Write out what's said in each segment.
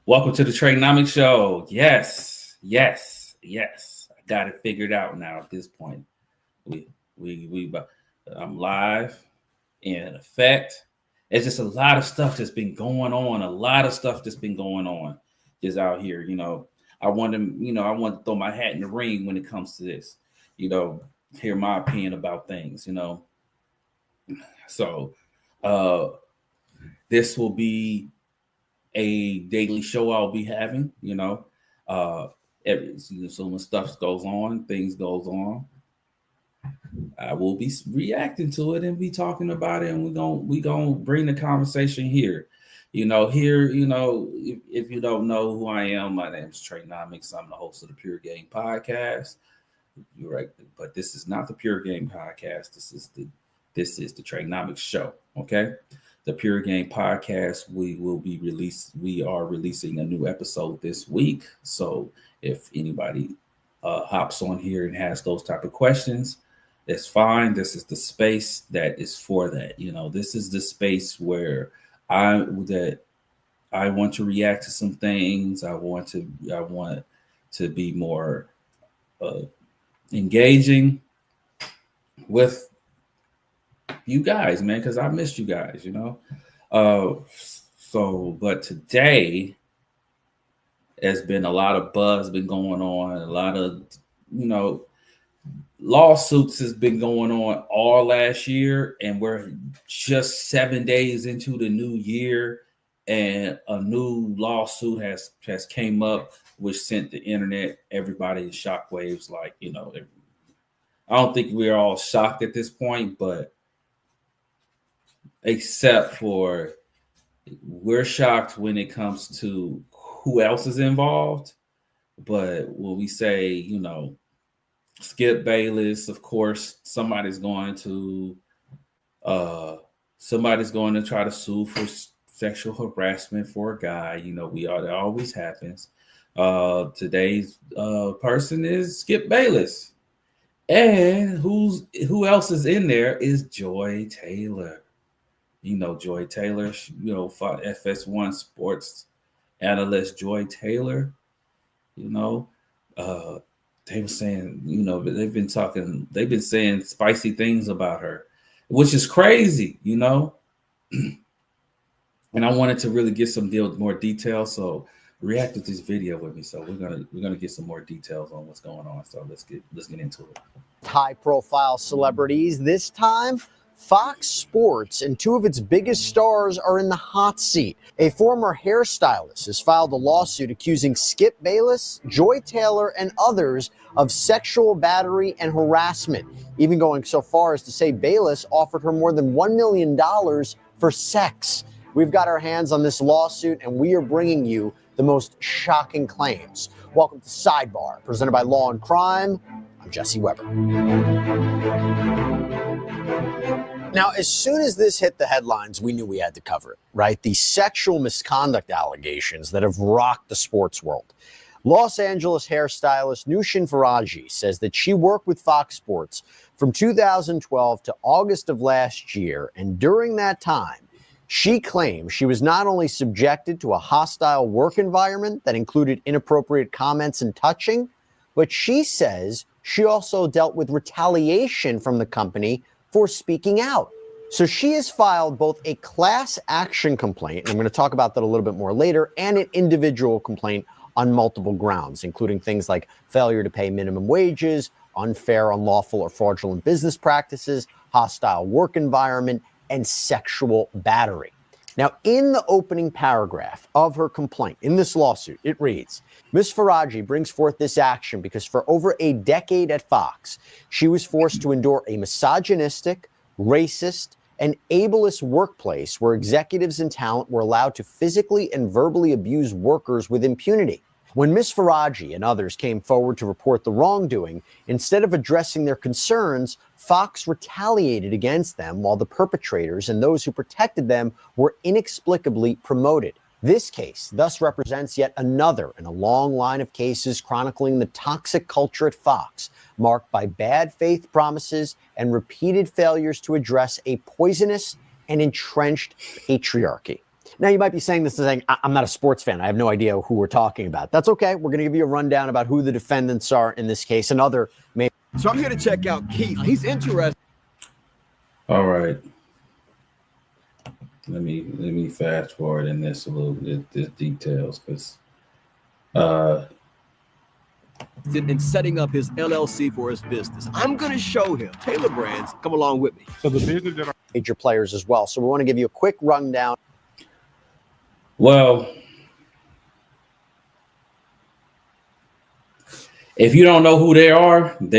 Welcome to the TREnomics show. Yes. I got it figured out now. At this point, we. I'm live in effect. It's just a lot of stuff that's been going on. Just out here. I want to throw my hat in the ring when it comes to this. Hear my opinion about things. So, this will be a daily show I'll be having, so when things goes on, I will be reacting to it and be talking about it, and we gonna bring the conversation here. If you don't know who I am, my name is TREnomics. I'm the host of the Pure Game Podcast. You're right, but this is not the Pure Game Podcast. This is the TREnomics show. Okay. The Pure Game Podcast, we are releasing a new episode this week. So if anybody hops on here and has those type of questions, it's fine. This is the space that is for that. This is the space where I want to react to some things. I want to be more engaging with you guys, man, because I missed you guys, but today has been a lot of buzz been going on, a lot of lawsuits has been going on all last year, and we're just 7 days into the new year, and a new lawsuit has came up, which sent the internet, everybody in shockwaves. I don't think we're all shocked at this point, but except for we're shocked when it comes to who else is involved. But when we say, Skip Bayless, of course, somebody's going to try to sue for sexual harassment for a guy. That always happens. Today's person is Skip Bayless. And who else is in there is Joy Taylor. Joy Taylor, FS1 sports analyst Joy Taylor, they were saying, they've been saying spicy things about her, which is crazy, And I wanted to really get some more details. So react to this video with me. So we're gonna get some more details on what's going on. So let's get into it. High profile celebrities this time. Fox Sports and two of its biggest stars are in the hot seat. A former hairstylist has filed a lawsuit accusing Skip Bayless, Joy Taylor, and others of sexual battery and harassment, even going so far as to say Bayless offered her more than $1 million for sex. We've got our hands on this lawsuit, and we are bringing you the most shocking claims. Welcome to Sidebar, presented by Law and Crime. I'm Jesse Weber. Now, as soon as this hit the headlines, we knew we had to cover it, right? The sexual misconduct allegations that have rocked the sports world. Los Angeles hairstylist Nushin Faraji says that she worked with Fox Sports from 2012 to August of last year, and during that time, she claims she was not only subjected to a hostile work environment that included inappropriate comments and touching, but she says she also dealt with retaliation from the company for speaking out. So she has filed both a class action complaint, and I'm going to talk about that a little bit more later, and an individual complaint on multiple grounds, including things like failure to pay minimum wages, unfair, unlawful, or fraudulent business practices, hostile work environment, and sexual battery. Now, in the opening paragraph of her complaint, in this lawsuit, it reads, Ms. Faraji brings forth this action because for over a decade at Fox, she was forced to endure a misogynistic, racist, and ableist workplace where executives and talent were allowed to physically and verbally abuse workers with impunity. When Ms. Faraji and others came forward to report the wrongdoing, instead of addressing their concerns, Fox retaliated against them while the perpetrators and those who protected them were inexplicably promoted. This case thus represents yet another in a long line of cases chronicling the toxic culture at Fox, marked by bad faith promises and repeated failures to address a poisonous and entrenched patriarchy. Now, you might be saying this and saying, I'm not a sports fan. I have no idea who we're talking about. That's okay. We're going to give you a rundown about who the defendants are in this case and other. So I'm here to check out Keith. He's interested. All right. Let me fast forward in this a little bit, the details, because in setting up his LLC for his business. I'm going to show him. Taylor Brands, come along with me. So the business that major players as well. So we want to give you a quick rundown. Well, if you don't know who they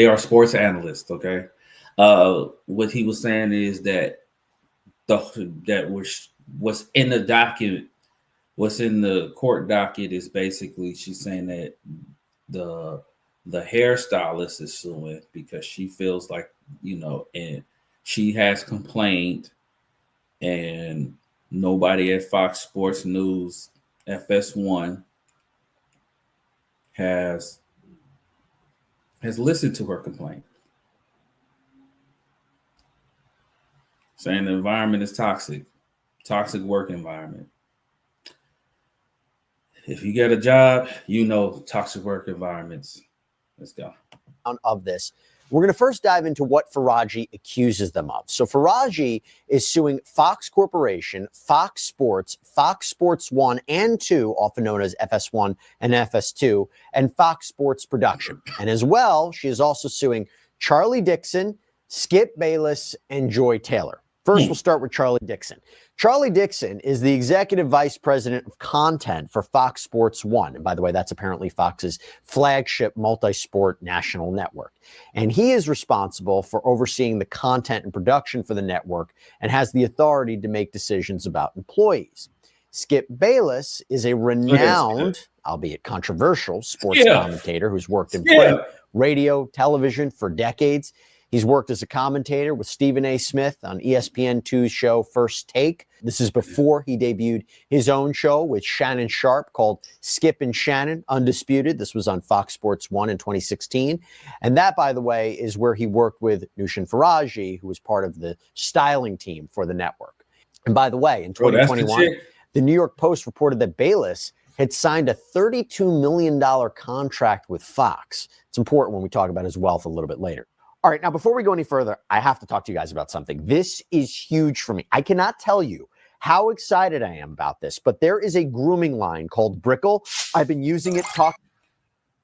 are sports analysts, okay? What he was saying is that what's in the docket, what's in the court docket is basically she's saying that the hairstylist is suing because she feels like, and she has complained, and nobody at Fox Sports News FS1 has listened to her complaint, saying the environment is toxic work environment. If you get a job, toxic work environments. Let's go. Of this, we're going to first dive into what Faraji accuses them of. So Faraji is suing Fox Corporation, Fox Sports, Fox Sports 1 and 2, often known as FS1 and FS2, and Fox Sports Production. And as well, she is also suing Charlie Dixon, Skip Bayless, and Joy Taylor. First, we'll start with Charlie Dixon. Charlie Dixon is the executive vice president of content for Fox Sports 1. And by the way, that's apparently Fox's flagship multi-sport national network. And he is responsible for overseeing the content and production for the network and has the authority to make decisions about employees. Skip Bayless is a renowned, albeit controversial, sports commentator who's worked in print, radio, television for decades. He's worked as a commentator with Stephen A. Smith on ESPN2's show First Take. This is before he debuted his own show with Shannon Sharp called Skip and Shannon Undisputed. This was on Fox Sports 1 in 2016. And that, by the way, is where he worked with Nushin Faraji, who was part of the styling team for the network. And by the way, in 2021, the New York Post reported that Bayless had signed a $32 million contract with Fox. It's important when we talk about his wealth a little bit later. All right, now before we go any further, I have to talk to you guys about something. This is huge for me. I cannot tell you how excited I am about this, but there is a grooming line called Brickle. I've been using it. All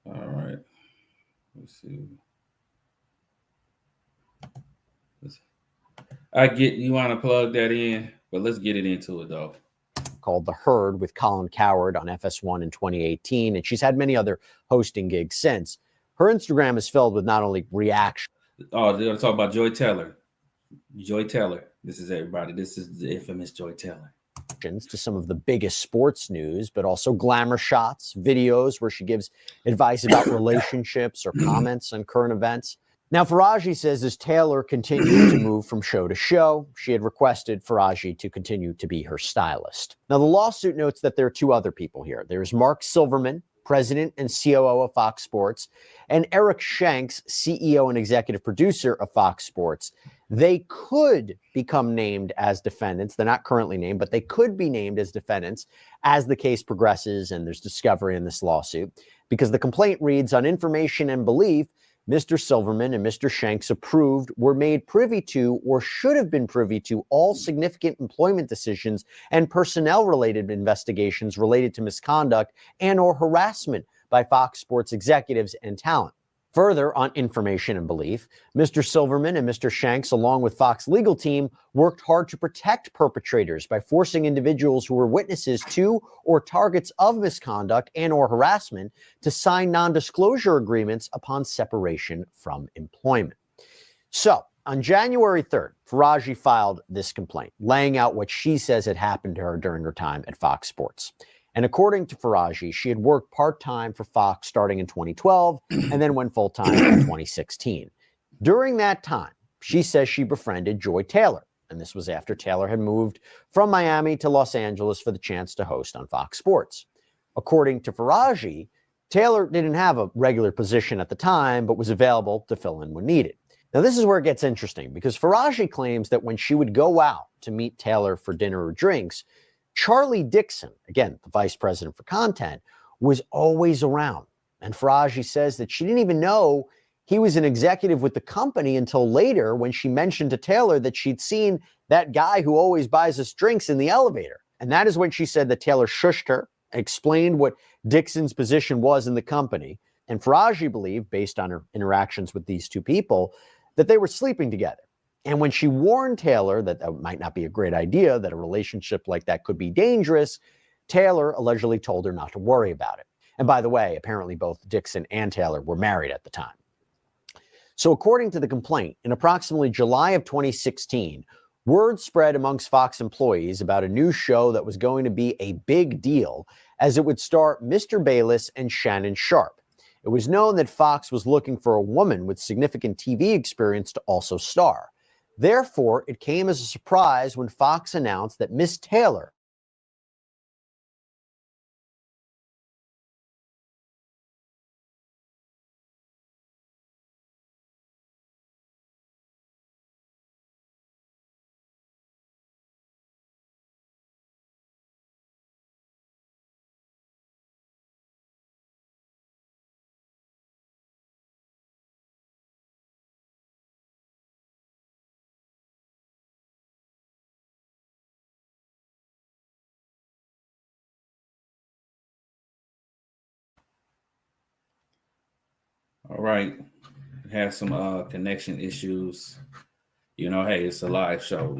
right. Let's see. I get you want to plug that in, but let's get it into it, though. Called The Herd with Colin Cowherd on FS1 in 2018, and she's had many other hosting gigs since. Her Instagram is filled with not only reaction. Oh, they're going to talk about Joy Taylor. Joy Taylor. This is everybody. This is the infamous Joy Taylor. To some of the biggest sports news, but also glamour shots, videos where she gives advice about relationships or comments on current events. Now, Faraji says as Taylor continued to move from show to show, she had requested Faraji to continue to be her stylist. Now, the lawsuit notes that there are two other people here. There's Mark Silverman, president and COO of Fox Sports, and Eric Shanks, CEO and executive producer of Fox Sports. They could become named as defendants. They're not currently named, but they could be named as defendants as the case progresses and there's discovery in this lawsuit, because the complaint reads, on information and belief, Mr. Silverman and Mr. Shanks approved, were made privy to, or should have been privy to, all significant employment decisions and personnel-related investigations related to misconduct and or harassment by Fox Sports executives and talent. Further, on information and belief, Mr. Silverman and Mr. Shanks, along with Fox legal team, worked hard to protect perpetrators by forcing individuals who were witnesses to or targets of misconduct and or harassment to sign non-disclosure agreements upon separation from employment. So, on January 3rd, Faraji filed this complaint, laying out what she says had happened to her during her time at Fox Sports. And according to Faraji, she had worked part-time for Fox starting in 2012 and then went full-time in 2016. During that time, she says she befriended Joy Taylor. And this was after Taylor had moved from Miami to Los Angeles for the chance to host on Fox Sports. According to Faraji, Taylor didn't have a regular position at the time, but was available to fill in when needed. Now, this is where it gets interesting, because Faraji claims that when she would go out to meet Taylor for dinner or drinks, Charlie Dixon, again, the vice president for content, was always around. And Faraji says that she didn't even know he was an executive with the company until later when she mentioned to Taylor that she'd seen that guy who always buys us drinks in the elevator. And that is when she said that Taylor shushed her, explained what Dixon's position was in the company. And Faraji believed, based on her interactions with these two people, that they were sleeping together. And when she warned Taylor that that might not be a great idea, that a relationship like that could be dangerous, Taylor allegedly told her not to worry about it. And by the way, apparently both Dixon and Taylor were married at the time. So according to the complaint, in approximately July of 2016, word spread amongst Fox employees about a new show that was going to be a big deal, as it would star Mr. Bayless and Shannon Sharpe. It was known that Fox was looking for a woman with significant TV experience to also star. Therefore, it came as a surprise when Fox announced that Miss Taylor All right. Have some connection issues. Hey, it's a live show.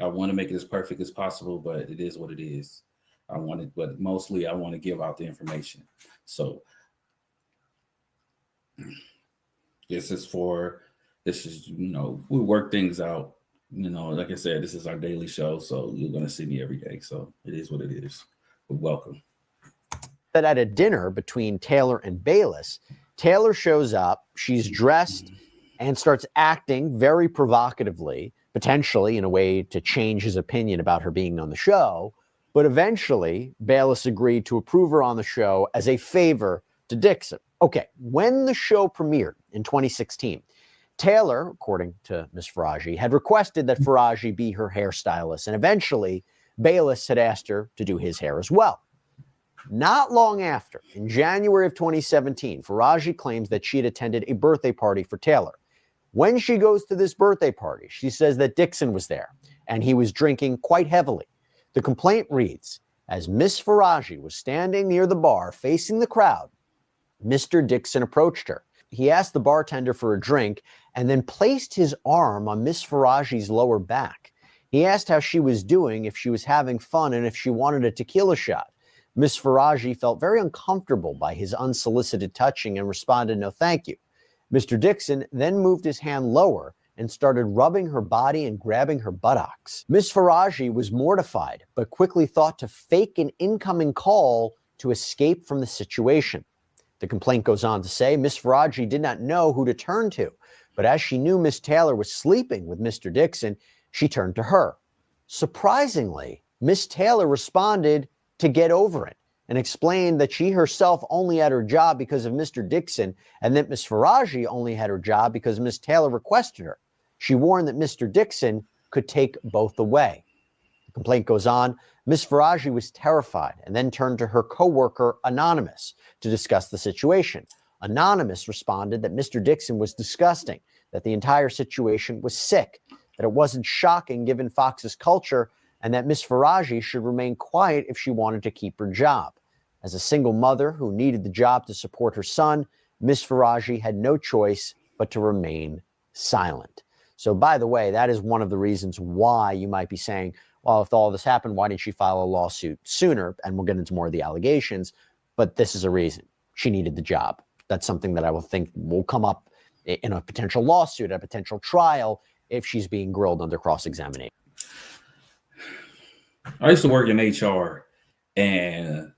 I want to make it as perfect as possible, but it is what it is. But mostly I want to give out the information. So this is, we work things out. Like I said, this is our daily show. So you're going to see me every day. So it is what it is. But welcome. that at a dinner between Taylor and Bayless, Taylor shows up, she's dressed and starts acting very provocatively, potentially in a way to change his opinion about her being on the show. But eventually, Bayless agreed to approve her on the show as a favor to Dixon. Okay, when the show premiered in 2016, Taylor, according to Ms. Faraji, had requested that Faraji be her hairstylist, and eventually Bayless had asked her to do his hair as well. Not long after, in January of 2017, Faraji claims that she had attended a birthday party for Taylor. When she goes to this birthday party, she says that Dixon was there, and he was drinking quite heavily. The complaint reads, as Miss Faraji was standing near the bar facing the crowd, Mr. Dixon approached her. He asked the bartender for a drink and then placed his arm on Miss Faraji's lower back. He asked how she was doing, if she was having fun, and if she wanted a tequila shot. Miss Faraji felt very uncomfortable by his unsolicited touching and responded, no thank you. Mr. Dixon then moved his hand lower and started rubbing her body and grabbing her buttocks. Miss Faraji was mortified, but quickly thought to fake an incoming call to escape from the situation. The complaint goes on to say Miss Faraji did not know who to turn to, but as she knew Miss Taylor was sleeping with Mr. Dixon, she turned to her. Surprisingly, Miss Taylor responded to get over it and explained that she herself only had her job because of Mr. Dixon and that Miss Faraji only had her job because Miss Taylor requested her. She warned that Mr. Dixon could take both away. The complaint goes on. Miss Faraji was terrified and then turned to her coworker, Anonymous, to discuss the situation. Anonymous responded that Mr. Dixon was disgusting, that the entire situation was sick, that it wasn't shocking given Fox's culture, and that Miss Faraji should remain quiet if she wanted to keep her job. As a single mother who needed the job to support her son, Miss Faraji had no choice but to remain silent. So, by the way, that is one of the reasons why you might be saying, well, if all this happened, why didn't she file a lawsuit sooner? And we'll get into more of the allegations. But this is a reason. She needed the job. That's something that I will think will come up in a potential lawsuit, a potential trial, if she's being grilled under cross-examination. I used to work in HR, and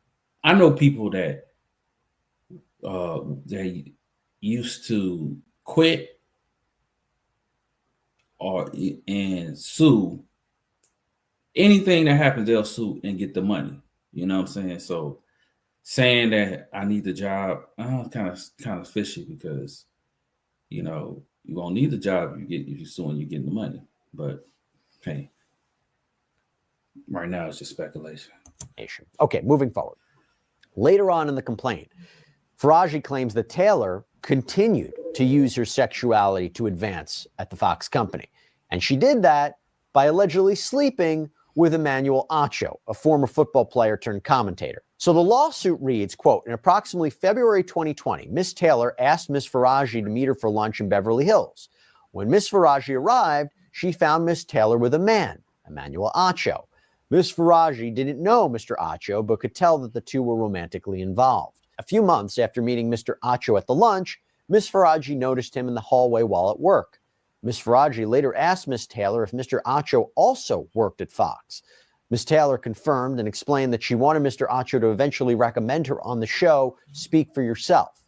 I know people that they used to quit and sue. Anything that happens, they'll sue and get the money. You know what I'm saying? So saying that I need the job, kind of fishy, because you won't need the job if you sue and you're getting the money. But hey, Right now, it's just speculation. Okay, moving forward. Later on in the complaint, Faraji claims that Taylor continued to use her sexuality to advance at the Fox company. And she did that by allegedly sleeping with Emmanuel Acho, a former football player turned commentator. So the lawsuit reads, quote, in approximately February 2020, Miss Taylor asked Miss Faraji to meet her for lunch in Beverly Hills. When Miss Faraji arrived, she found Miss Taylor with a man, Emmanuel Acho. Miss Faraji didn't know Mr. Acho, but could tell that the two were romantically involved. A few months after meeting Mr. Acho at the lunch, Miss Faraji noticed him in the hallway while at work. Miss Faraji later asked Miss Taylor if Mr. Acho also worked at Fox. Miss Taylor confirmed and explained that she wanted Mr. Acho to eventually recommend her on the show Speak for Yourself.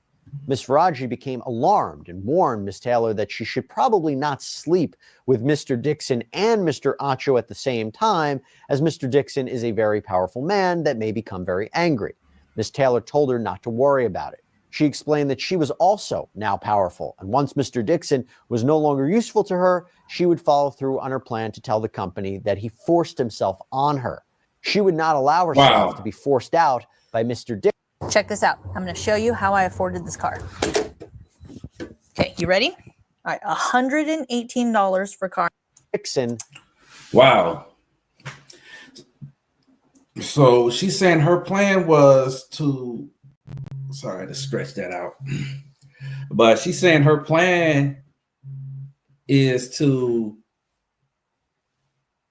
Miss Faraji became alarmed and warned Miss Taylor that she should probably not sleep with Mr. Dixon and Mr. Acho at the same time, as Mr. Dixon is a very powerful man that may become very angry. Miss Taylor told her not to worry about it. She explained that she was also now powerful, and once Mr. Dixon was no longer useful to her, she would follow through on her plan to tell the company that he forced himself on her. She would not allow herself to be forced out by Mr. Dixon. Check this out. I'm going to show you how I afforded this car. Okay, you ready? All right, $118 for car. Dixon. Wow. So she's saying her plan was to, sorry to stretch that out, but she's saying her plan is to,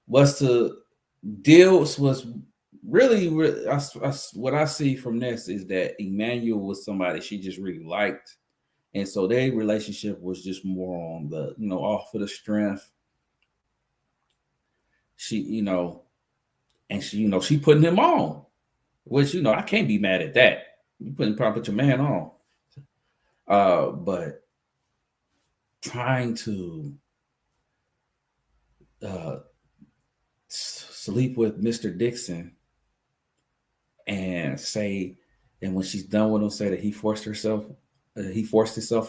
was really what I see from this is that Emmanuel was somebody she just really liked. And so their relationship was just more on the, off of the strength. She, and she putting him on, which, I can't be mad at that. You probably put your man on. But trying to sleep with Mr. Dixon and say, and when she's done with him, say that he forced himself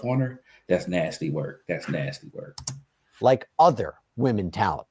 on her. That's nasty work. Like other women talent.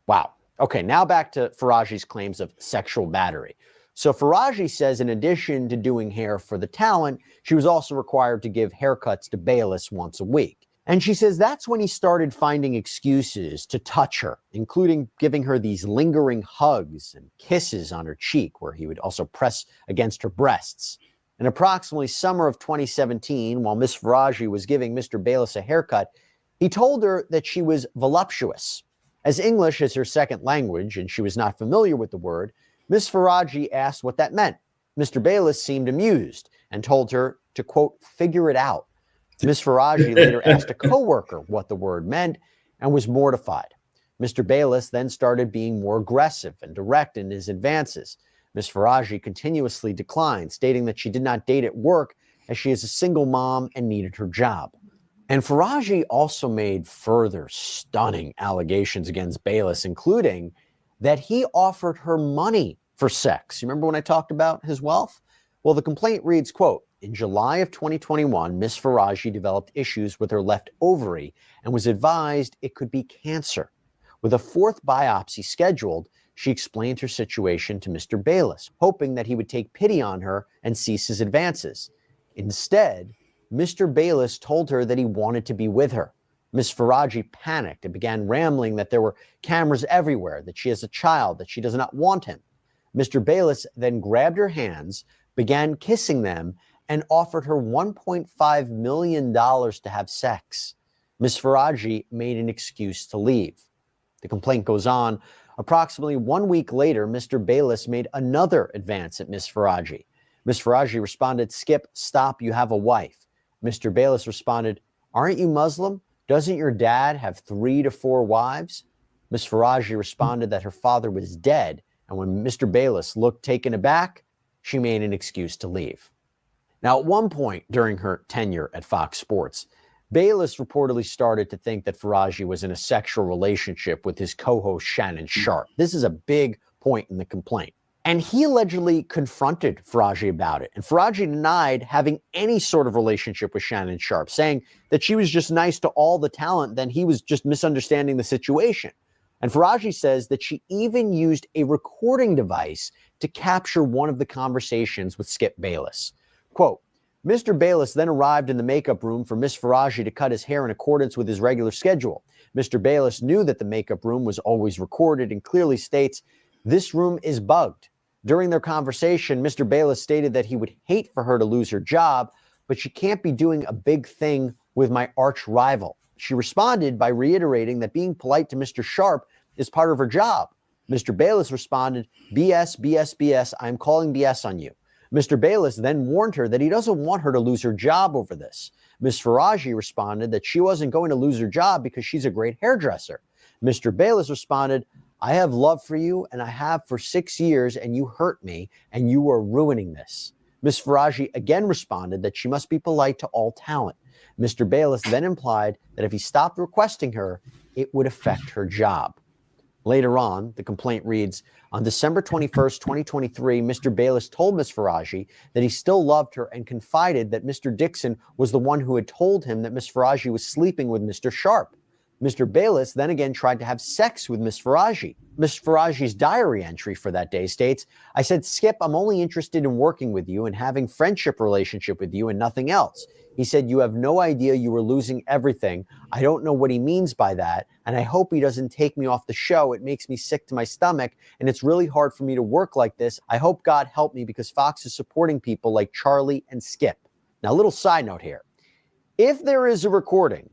Wow. Okay, now back to Faraji's claims of sexual battery. So Faraji says in addition to doing hair for the talent, she was also required to give haircuts to Bayless once a week. And she says that's when he started finding excuses to touch her, including giving her these lingering hugs and kisses on her cheek, where he would also press against her breasts. In approximately summer of 2017, while Miss Faraji was giving Mr. Bayless a haircut, he told her that she was voluptuous. As English is her second language and she was not familiar with the word, Miss Faraji asked what that meant. Mr. Bayless seemed amused and told her to, quote, figure it out. Miss Faraji later asked a coworker what the word meant and was mortified. Mr. Bayless then started being more aggressive and direct in his advances. Miss Faraji continuously declined, stating that she did not date at work as she is a single mom and needed her job. And Faraji also made further stunning allegations against Bayless, including that he offered her money for sex. You remember when I talked about his wealth? Well, the complaint reads, quote, in July of 2021, Miss Faraji developed issues with her left ovary and was advised it could be cancer. With a fourth biopsy scheduled, she explained her situation to Mr. Bayless, hoping that he would take pity on her and cease his advances. Instead, Mr. Bayless told her that he wanted to be with her. Miss Faraji panicked and began rambling that there were cameras everywhere, that she has a child, that she does not want him. Mr. Bayless then grabbed her hands, began kissing them, and offered her $1.5 million to have sex. Miss Faraji made an excuse to leave. The complaint goes on. Approximately 1 week later, Mr. Bayless made another advance at Miss Faraji. Miss Faraji responded, skip, stop, you have a wife. Mr. Bayless responded, aren't you Muslim? Doesn't your dad have 3 to 4 wives? Miss Faraji responded that her father was dead, and when Mr. Bayless looked taken aback, she made an excuse to leave. Now, at one point during her tenure at Fox Sports, Bayless reportedly started to think that Faraji was in a sexual relationship with his co-host Shannon Sharpe. This is a big point in the complaint. And he allegedly confronted Faraji about it. And Faraji denied having any sort of relationship with Shannon Sharpe, saying that she was just nice to all the talent, then he was just misunderstanding the situation. And Faraji says that she even used a recording device to capture one of the conversations with Skip Bayless. Quote, Mr. Bayless then arrived in the makeup room for Miss Faraji to cut his hair in accordance with his regular schedule. Mr. Bayless knew that the makeup room was always recorded and clearly states, this room is bugged. During their conversation, Mr. Bayless stated that he would hate for her to lose her job, but she can't be doing a big thing with my arch rival. She responded by reiterating that being polite to Mr. Sharp is part of her job. Mr. Bayless responded, BS, BS, BS, I'm calling BS on you. Mr. Bayless then warned her that he doesn't want her to lose her job over this. Ms. Faraji responded that she wasn't going to lose her job because she's a great hairdresser. Mr. Bayless responded, I have love for you and I have for 6 years and you hurt me and you are ruining this. Ms. Faraji again responded that she must be polite to all talent. Mr. Bayless then implied that if he stopped requesting her, it would affect her job. Later on, the complaint reads, on December 21st, 2023, Mr. Bayless told Ms. Faraji that he still loved her and confided that Mr. Dixon was the one who had told him that Ms. Faraji was sleeping with Mr. Sharp. Mr. Bayless then again tried to have sex with Ms. Faraji. Ms. Faraji's diary entry for that day states, I said, Skip, I'm only interested in working with you and having friendship relationship with you and nothing else. He said, you have no idea you were losing everything. I don't know what he means by that, and I hope he doesn't take me off the show. It makes me sick to my stomach, and it's really hard for me to work like this. I hope God help me because Fox is supporting people like Charlie and Skip. Now, a little side note here. If there is a recording,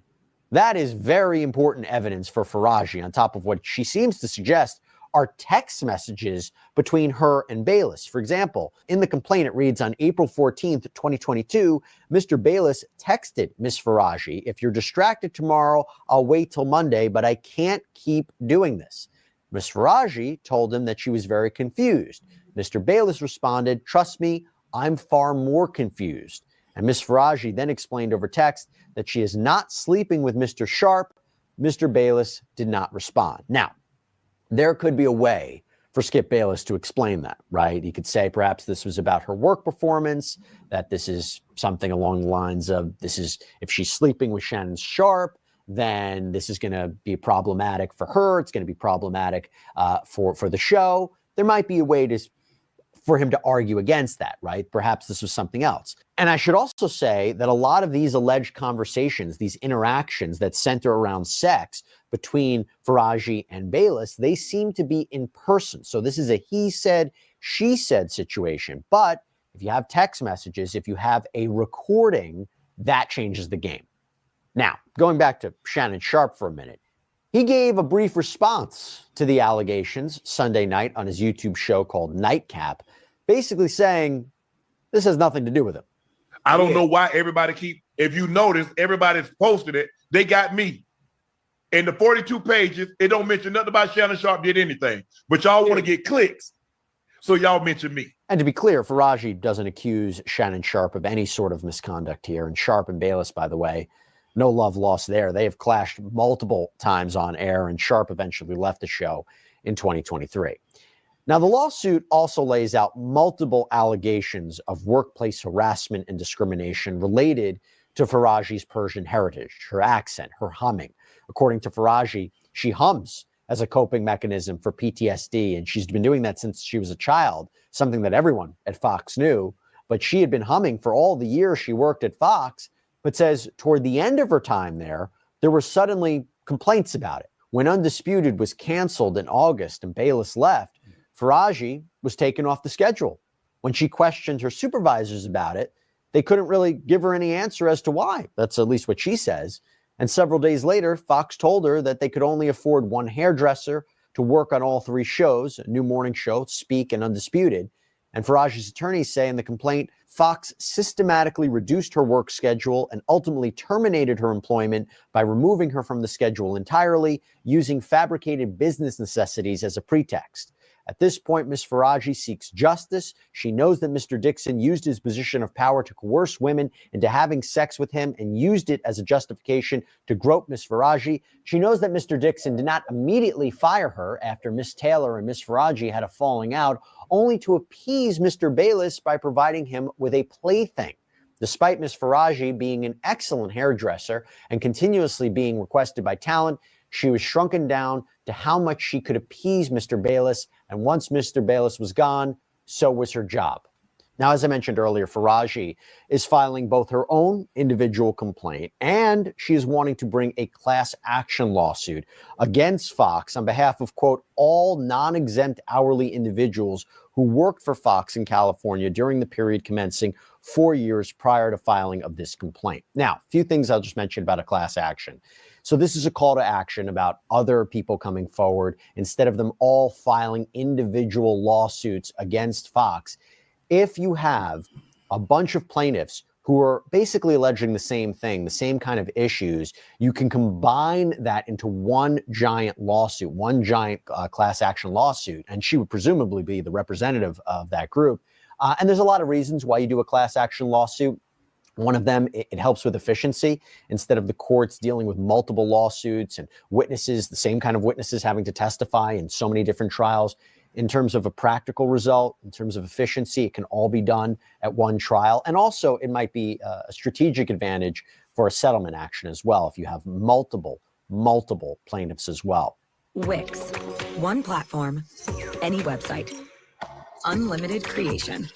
that is very important evidence for Faraji, on top of what she seems to suggest are text messages between her and Bayless. For example, in the complaint, it reads, on April 14th, 2022, Mr. Bayless texted Ms. Faraji, if you're distracted tomorrow, I'll wait till Monday, but I can't keep doing this. Ms. Faraji told him that she was very confused. Mr. Bayless responded, trust me, I'm far more confused. And Ms. Faraji then explained over text that she is not sleeping with Mr. Sharp. Mr. Bayless did not respond. Now, there could be a way for Skip Bayless to explain that, right? He could say perhaps this was about her work performance, that this is something along the lines of this is if she's sleeping with Shannon Sharp, then this is going to be problematic for her. It's going to be problematic for the show. There might be a way for him to argue against that, right? Perhaps this was something else. And I should also say that a lot of these alleged conversations, these interactions that center around sex between Faraji and Bayless, they seem to be in person. So this is a he said, she said situation. But if you have text messages, if you have a recording, that changes the game. Now, going back to Shannon Sharp for a minute, he gave a brief response to the allegations Sunday night on his YouTube show called Nightcap, basically saying this has nothing to do with him. I don't know why everybody if you notice, everybody's posted it. They got me. In the 42 pages, it don't mention nothing about Shannon Sharp did anything, but y'all want to get clicks. So y'all mention me. And to be clear, Faraji doesn't accuse Shannon Sharp of any sort of misconduct here. And Sharp and Bayless, by the way, no love lost there. They have clashed multiple times on air, and Sharp eventually left the show in 2023. Now, the lawsuit also lays out multiple allegations of workplace harassment and discrimination related to Faraji's Persian heritage, her accent, her humming. According to Faraji, she hums as a coping mechanism for PTSD, and she's been doing that since she was a child, something that everyone at Fox knew. But she had been humming for all the years she worked at Fox, but says toward the end of her time there were suddenly complaints about it. When Undisputed was canceled in August and Bayless left, Faraji was taken off the schedule. When she questioned her supervisors about it, they couldn't really give her any answer as to why. That's at least what she says. And several days later, Fox told her that they could only afford one hairdresser to work on all three shows, a new morning show, Speak, and Undisputed. And Faraji's attorneys say in the complaint, Fox systematically reduced her work schedule and ultimately terminated her employment by removing her from the schedule entirely, using fabricated business necessities as a pretext. At this point, Ms. Faraji seeks justice. She knows that Mr. Dixon used his position of power to coerce women into having sex with him and used it as a justification to grope Ms. Faraji. She knows that Mr. Dixon did not immediately fire her after Ms. Taylor and Ms. Faraji had a falling out, only to appease Mr. Bayless by providing him with a plaything. Despite Ms. Faraji being an excellent hairdresser and continuously being requested by talent, she was shrunken down to how much she could appease Mr. Bayless, and once Mr. Bayless was gone, so was her job. Now, as I mentioned earlier, Faraji is filing both her own individual complaint and she is wanting to bring a class action lawsuit against Fox on behalf of, quote, all non-exempt hourly individuals who worked for Fox in California during the period commencing 4 years prior to filing of this complaint. Now, a few things I'll just mention about a class action. So this is a call to action about other people coming forward instead of them all filing individual lawsuits against Fox. If you have a bunch of plaintiffs who are basically alleging the same thing, the same kind of issues, you can combine that into one giant lawsuit, one giant class action lawsuit, and she would presumably be the representative of that group. And there's a lot of reasons why you do a class action lawsuit. One of them, it helps with efficiency. Instead of the courts dealing with multiple lawsuits and witnesses, the same kind of witnesses having to testify in so many different trials, in terms of a practical result, in terms of efficiency, it can all be done at one trial. And also, it might be a strategic advantage for a settlement action as well, if you have multiple plaintiffs as well. Wix, one platform, any website, unlimited creation.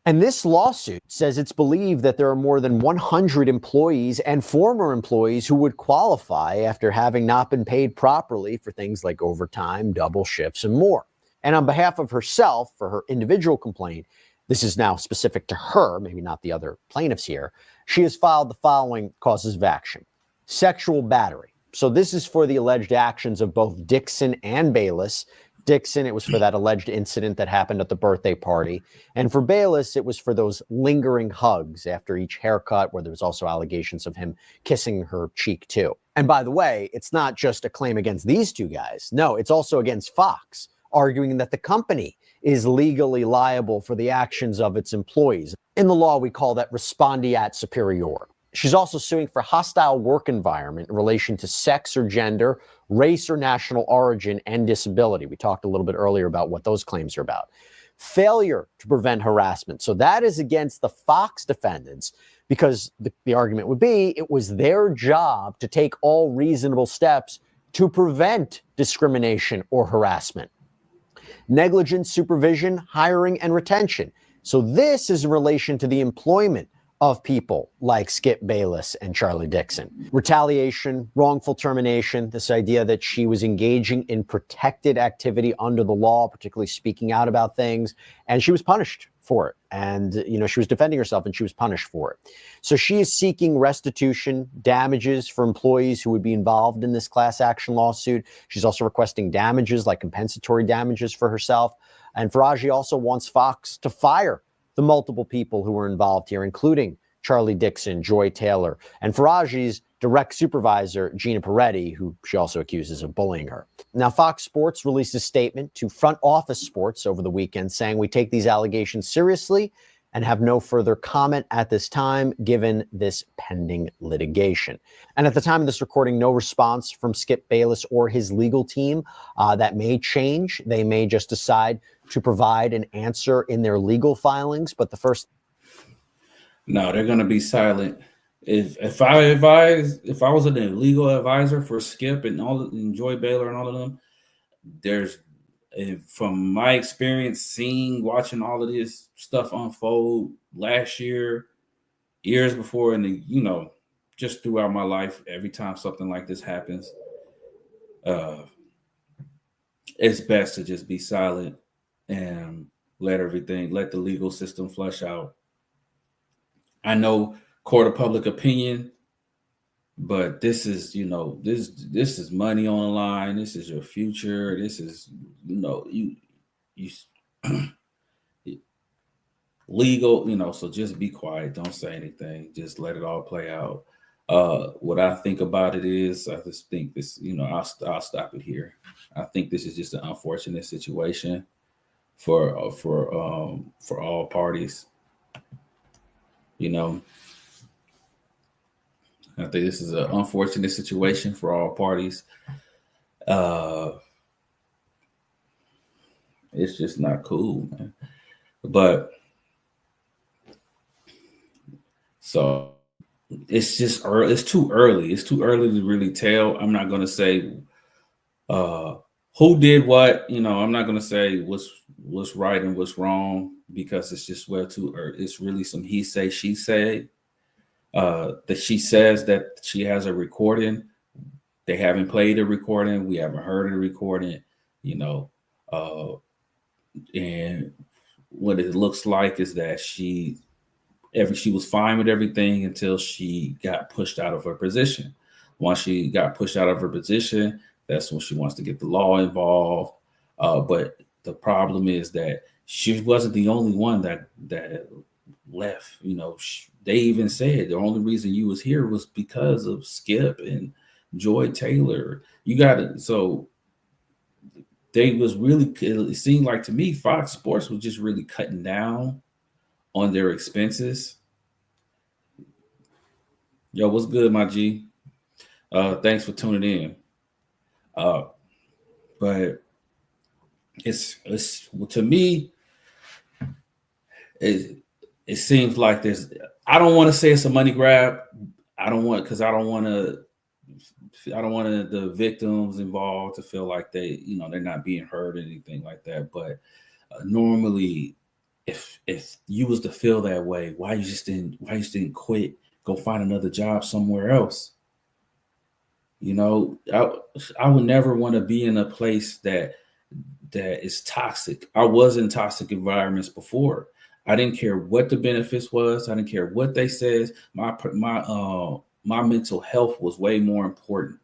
And this lawsuit says it's believed that there are more than 100 employees and former employees who would qualify after having not been paid properly for things like overtime, double shifts, and more. And on behalf of herself, for her individual complaint, this is now specific to her, maybe not the other plaintiffs here, she has filed the following causes of action. Sexual battery. So this is for the alleged actions of both Dixon and Bayless. Dixon, it was for that alleged incident that happened at the birthday party. And for Bayless, it was for those lingering hugs after each haircut, where there was also allegations of him kissing her cheek too. And by the way, it's not just a claim against these two guys. No, it's also against Fox, arguing that the company is legally liable for the actions of its employees. In the law, we call that respondeat superior. She's also suing for hostile work environment in relation to sex or gender, race or national origin, and disability. We talked a little bit earlier about what those claims are about. Failure to prevent harassment. So that is against the Fox defendants, because the argument would be it was their job to take all reasonable steps to prevent discrimination or harassment. Negligent supervision, hiring, and retention. So this is in relation to the employment of people like Skip Bayless and Charlie Dixon. Retaliation, wrongful termination, this idea that she was engaging in protected activity under the law, particularly speaking out about things, and she was punished for it. And, she was defending herself and she was punished for it. So she is seeking restitution, damages for employees who would be involved in this class action lawsuit. She's also requesting damages like compensatory damages for herself. And Faraji also wants Fox to fire the multiple people who were involved here, including Charlie Dixon, Joy Taylor, and Faraji's direct supervisor, Gina Peretti, who she also accuses of bullying her. Now, Fox Sports released a statement to Front Office Sports over the weekend saying, "We take these allegations seriously and have no further comment at this time, given this pending litigation." And at the time of this recording, no response from Skip Bayless or his legal team. That may change. They may just decide to provide an answer in their legal filings. But the first... No, they're going to be silent. If I was a legal advisor for Skip and Joy Baylor and all of them, from my experience watching all of this stuff unfold last year, years before, and just throughout my life, every time something like this happens, it's best to just be silent and let the legal system flush out. I know court of public opinion, but this is, this is money on the line. This is your future. This is, you legal, so just be quiet. Don't say anything. Just let it all play out. What I think about it is, I just think this, I'll stop it here. I think this is just an unfortunate situation for all parties. I think this is an unfortunate situation for all parties. It's just not cool, man. But so it's just early. It's too early. It's too early to really tell. I'm not going to say who did what. I'm not going to say what's right and what's wrong because it's just well too early. It's really some he say, she say. That she says that she has a recording. They haven't played a recording. We haven't heard a recording. And what it looks like is that she was fine with everything until she got pushed out of her position. Once she got pushed out of her position, that's when she wants to get the law involved. But the problem is that she wasn't the only one that left. They even said the only reason you was here was because of Skip and Joy Taylor. So they was really, it seemed like to me, Fox Sports was just really cutting down on their expenses. Yo, what's good, my G? Thanks for tuning in. But it's to me, it seems like I don't want to say it's a money grab. I don't want the victims involved to feel like they're not being heard or anything like that. But normally, if you was to feel that way, why you just didn't quit, go find another job somewhere else? I would never want to be in a place that is toxic. I was in toxic environments before. I didn't care what the benefits was. I didn't care what they said. My mental health was way more important.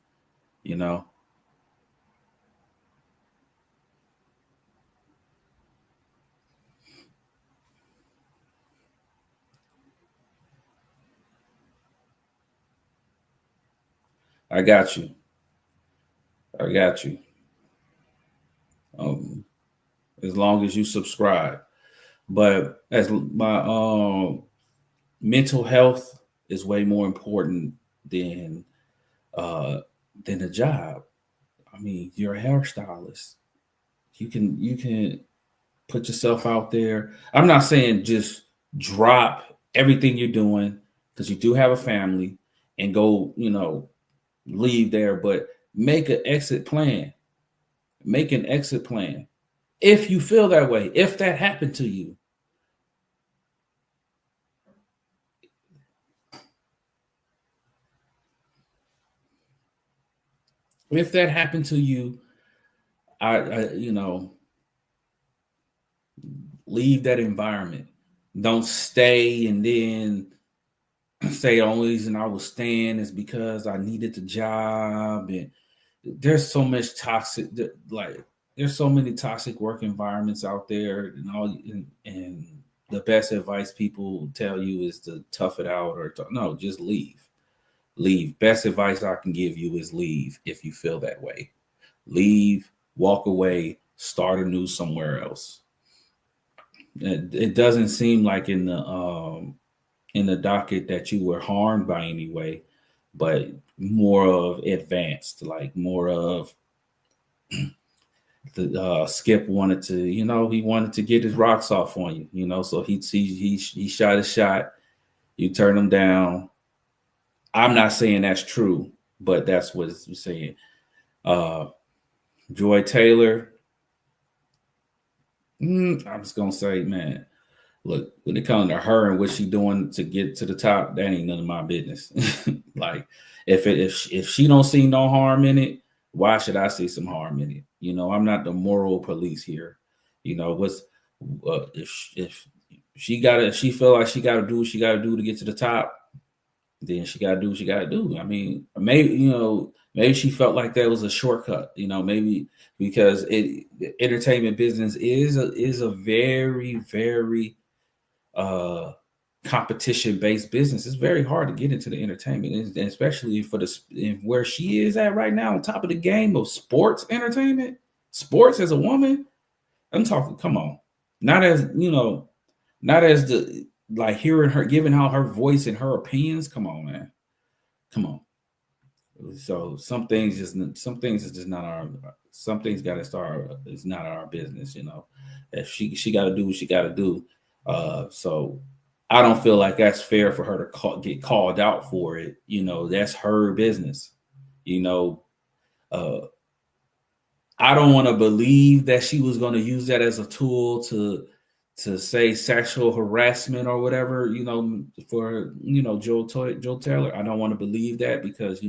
I got you. As long as you subscribe. But as my mental health is way more important than a job. I mean, you're a hairstylist. You can put yourself out there. I'm not saying just drop everything you're doing because you do have a family and go, leave there, but make an exit plan. Make an exit plan. If you feel that way, if that happened to you. If that happened to you, I leave that environment. Don't stay and then say the only reason I was staying is because I needed the job. And there's so much toxic, there's so many toxic work environments out there, and the best advice people tell you is to tough it out no, just leave. Leave. Best advice I can give you is leave if you feel that way. Leave, walk away, start anew somewhere else. It doesn't seem like in the docket that you were harmed by any way, but more of advanced, like more of the Skip wanted to, he wanted to get his rocks off on you, so he shot his shot. You turn him down. I'm not saying that's true, but that's what it's saying. Joy Taylor, I'm just gonna say, man, look, when it comes to her and what she's doing to get to the top, that ain't none of my business. Like, if she don't see no harm in it, why should I see some harm in it? I'm not the moral police here. If she feel like she gotta do what she gotta do to get to the top, then she gotta do what she gotta do. I mean, maybe she felt like that was a shortcut, maybe because the entertainment business is a very, very competition-based business. It's very hard to get into the entertainment, and especially for where she is at right now, on top of the game of sports entertainment, sports as a woman. I'm talking, come on, not as the like hearing her giving out her voice and her opinions. Come on, man, come on. So some things is just not our. Some things got to start. It's not our business, If she got to do what she got to do. So I don't feel like that's fair for her to get called out for it. That's her business. I don't want to believe that she was going to use that as a tool to say sexual harassment or whatever, for, Joy Taylor. I don't want to believe that because,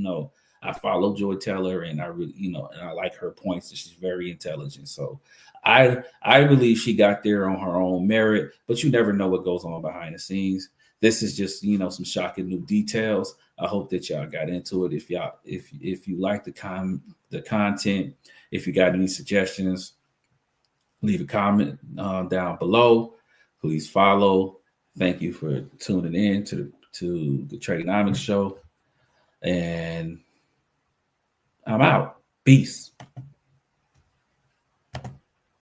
I follow Joy Taylor and I really, and I like her points and she's very intelligent. So I believe she got there on her own merit, but you never know what goes on behind the scenes. This is just, some shocking new details. I hope that y'all got into it. If you like the content, if you got any suggestions, leave a comment down below. Please follow. Thank you for tuning in to the TREnomics show. And I'm out. Peace.